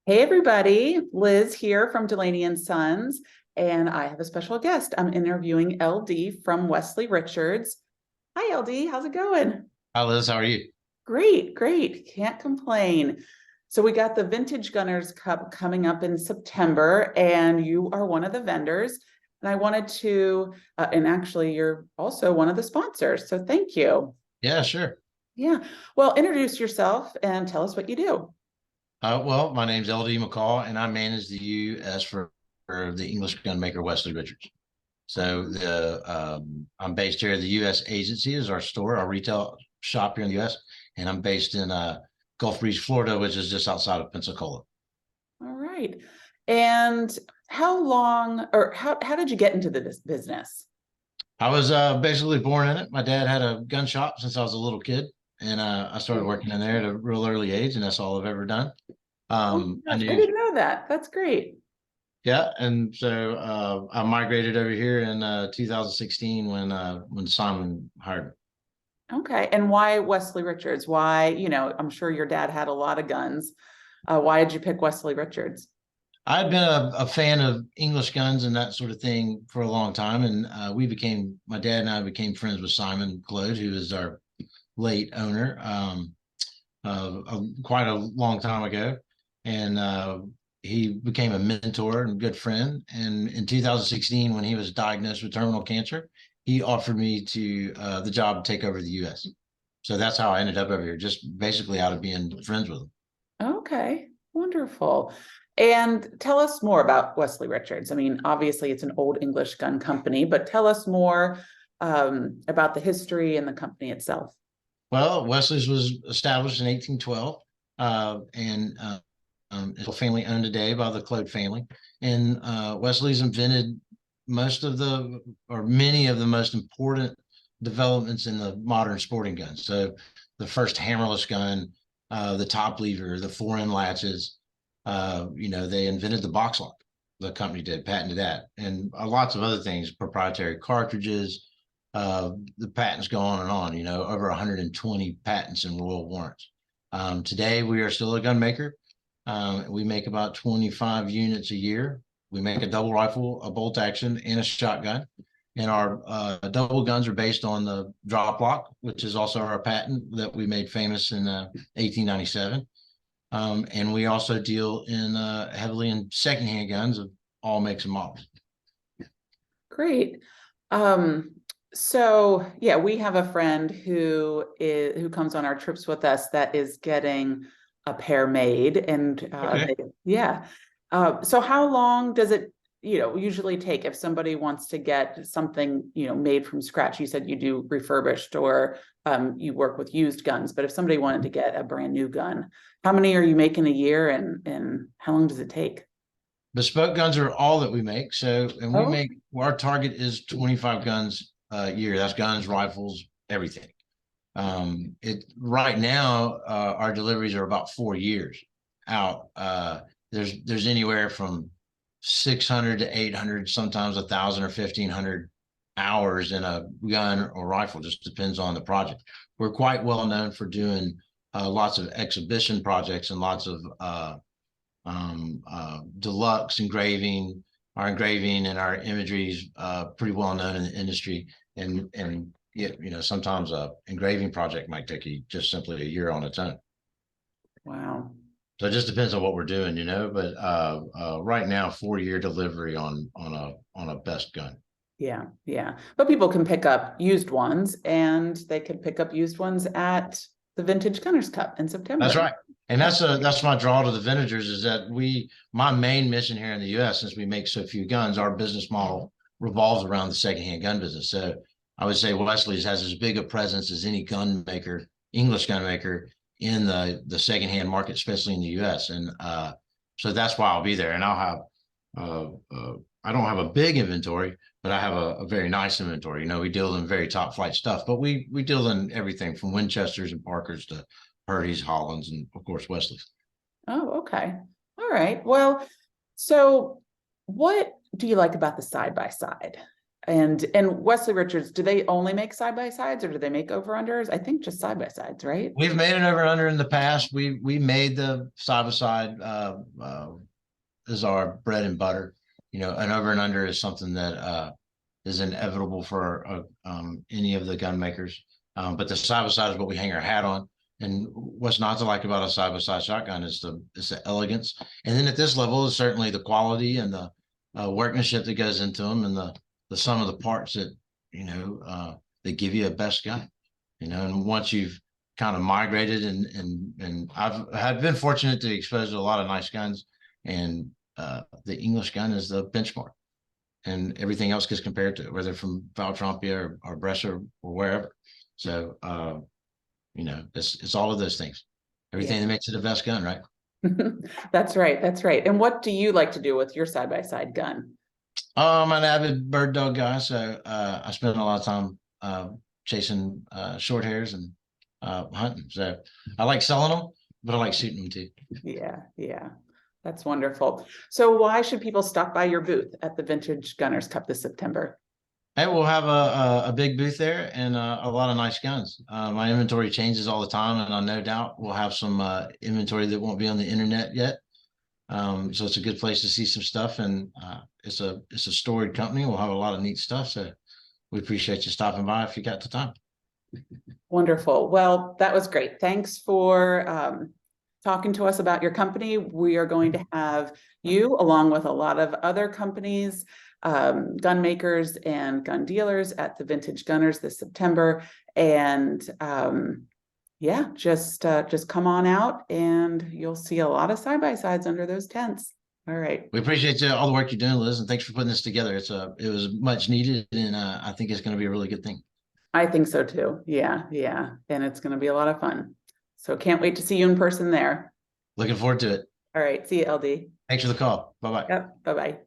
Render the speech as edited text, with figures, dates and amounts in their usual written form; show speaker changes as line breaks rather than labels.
Hey everybody, Liz here from Delaney and Sons, and I have a special guest. I'm interviewing LD from Wesley Richards. Hi LD, how's it going?
Hi Liz, how are you?
Great, great. Can't complain. So we got the Vintage Gunners Cup coming up in September, and you are one of the vendors. And I wanted to, and actually you're also one of the sponsors. So thank you.
Yeah, sure.
Yeah. Well, introduce yourself and tell us what you do.
Well, my name's LD McCall, and I manage the US for the English gun maker Wesley Richards. So I'm based here. The US agency is our store, our retail shop here in the US, and I'm based in Gulf Breeze, Florida, which is just outside of Pensacola.
All right. And how long or how did you get into this business?
I was basically born in it. My dad had a gun shop since I was a little kid, and I started working in there at a real early age, and that's all I've ever done.
Oh
I
my gosh, I
knew.
didn't know that. That's great.
Yeah, and so I migrated over here in 2016 when Simon hired me.
Okay. And why Wesley Richards? Why, I'm sure your dad had a lot of guns. Why did you pick Wesley Richards?
I'd been a fan of English guns and that sort of thing for a long time, and my dad and I became friends with Simon Claude, who is our late owner, quite a long time ago, and he became a mentor and good friend. And in 2016, when he was diagnosed with terminal cancer, he offered me the job to take over the U.S. So that's how I ended up over here, just basically out of being friends with him.
Okay. Wonderful. And tell us more about Wesley Richards. I mean, obviously it's an old English gun company, but tell us more about the history and the company itself.
Well, Wesley's was established in 1812, and it's a family owned today by the Claude family. And Wesley's invented many of the most important developments in the modern sporting guns. So the first hammerless gun, the top lever, the four end latches. They invented the box lock. The company did, patented that, and lots of other things, proprietary cartridges. The patents go on and on. Over 120 patents and royal warrants. Today, we are still a gun maker. We make about 25 units a year. We make a double rifle, a bolt action, and a shotgun. And our double guns are based on the Droplock, which is also our patent that we made famous in 1897. And we also deal heavily in secondhand guns of all makes and models.
Great. Um, so yeah, we have a friend who comes on our trips with us that is getting a pair made, and
Okay.
yeah. So how long does it, usually take if somebody wants to get something, made from scratch? You said you do refurbished or you work with used guns, but if somebody wanted to get a brand new gun, how many are you making a year, and how long does it take?
Bespoke guns are all that we make. So, and
Oh,
our target is 25 guns a year. That's guns, rifles, everything. It right now, our deliveries are about 4 years out. There's anywhere from 600 to 800, sometimes 1,000 or 1,500 hours in a gun or rifle. Just depends on the project. We're quite well known for doing lots of exhibition projects and lots of deluxe engraving. Our engraving and our imagery is pretty well known in the industry, and sometimes a engraving project might take you just simply a year on its own.
wow.
So it just depends on what we're doing, But right now, 4 year delivery on a best gun.
Yeah, yeah. But people can pick up used ones, and they can pick up used ones at the Vintage Gunners Cup in
That's
September.
right. And that's my draw to the vintagers is that my main mission here in the US, since we make so few guns, our business model revolves around the secondhand gun business. So I would say Wesley's has as big a presence as any gun maker, English gun maker in the secondhand market, especially in the US. And so that's why I'll be there. And I don't have a big inventory, but I have a very nice inventory. We deal in very top flight stuff, but we deal in everything from Winchesters and Parkers to Purdy's, Hollands, and of course Wesley's.
Oh, okay. All right. Well, so what do you like about the side by side? And Wesley Richards, do they only make side-by-sides or do they make over-unders? I think just side-by-sides, right?
We've made an over and under in the past. We made the side by side is our bread and butter. You know, an over and under is something that is inevitable for any of the gun makers. But the side by side is what we hang our hat on. And what's not to like about a side by side shotgun is the elegance. And then at this level is certainly the quality and the workmanship that goes into them, and the sum of the parts that, you know, that give you a best gun. You know, and once you've kind of migrated and I've been fortunate to expose to a lot of nice guns, and the English gun is the benchmark, and everything else gets compared to it, whether from Valtrampier or Bresser or wherever. So you know, it's all of those things, everything that makes it the best gun, right?
That's right. That's right. And what do you like to do with your side-by-side gun?
I'm an avid bird dog guy, so I spend a lot of time chasing short hairs and hunting. So I like selling them, but I like shooting them too.
Yeah, yeah. That's wonderful. So why should people stop by your booth at the Vintage Gunners Cup this September?
Hey, we'll have a big booth there and a lot of nice guns. My inventory changes all the time, and I no doubt we'll have some inventory that won't be on the internet yet. So it's a good place to see some stuff, and it's a storied company. We'll have a lot of neat stuff. So we appreciate you stopping by if you got the time.
Wonderful. Well, that was great. Thanks for talking to us about your company. We are going to have you, along with a lot of other companies, gun makers and gun dealers, at the Vintage Gunners this September. And yeah, just come on out and you'll see a lot of side-by-sides under those tents. All right.
We appreciate all the work you're doing, Liz, and thanks for putting this together. It was much needed, and I think it's going to be a really good thing.
I think so too. Yeah, yeah. And it's going to be a lot of fun. So can't wait to see you in person there.
Looking forward to it.
All right. See you, LD.
Thanks for the call. Bye-bye.
Yep. Bye-bye.